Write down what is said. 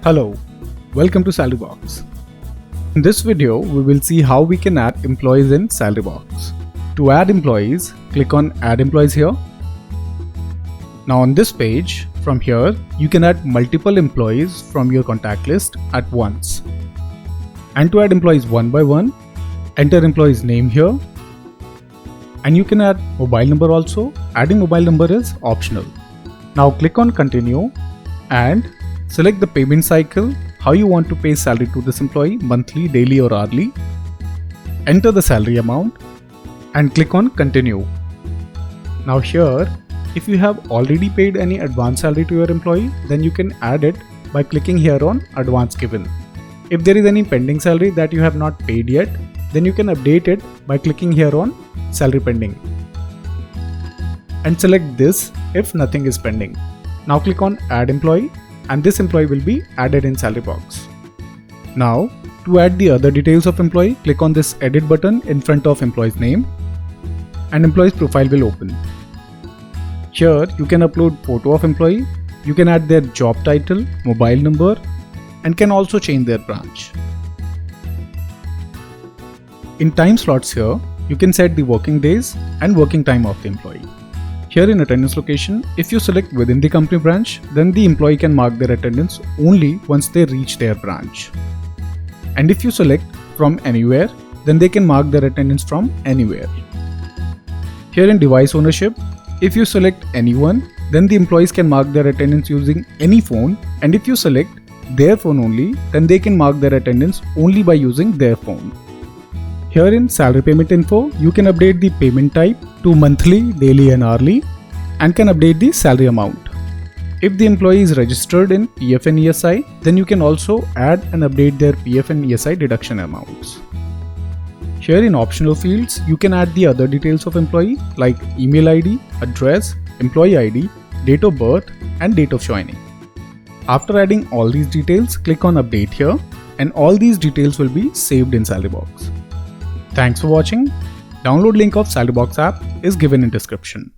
Hello, welcome to SalaryBox. In this video, we will see how we can add employees in SalaryBox. To add employees, click on Add Employees here. Now on this page, from here, you can add multiple employees from your contact list at once. And to add employees one by one, enter employee's name here. And you can add mobile number also. Adding mobile number is optional. Now click on Continue and select the payment cycle, how you want to pay salary to this employee, monthly, daily or hourly. Enter the salary amount and click on Continue. Now here, if you have already paid any advance salary to your employee, then you can add it by clicking here on Advance Given. If there is any pending salary that you have not paid yet, then you can update it by clicking here on Salary Pending. And select this if nothing is pending. Now click on Add Employee and this employee will be added in SalaryBox. Now, to add the other details of employee, click on this Edit button in front of employee's name and employee's profile will open. Here, you can upload photo of employee, you can add their job title, mobile number and can also change their branch. In time slots here, you can set the working days and working time of the employee. Here in attendance location, if you select within the company branch, then the employee can mark their attendance only once they reach their branch. And if you select from anywhere, then they can mark their attendance from anywhere. Here in device ownership, if you select anyone, then the employees can mark their attendance using any phone, and if you select their phone only, then they can mark their attendance only by using their phone. Here in Salary Payment Info, you can update the payment type to monthly, daily and hourly and can update the salary amount. If the employee is registered in PF and ESI, then you can also add and update their PF and ESI deduction amounts. Here in optional fields, you can add the other details of employee like email ID, address, employee ID, date of birth and date of joining. After adding all these details, click on Update here and all these details will be saved in SalaryBox. Thanks for watching. Download link of SalaryBox app is given in description.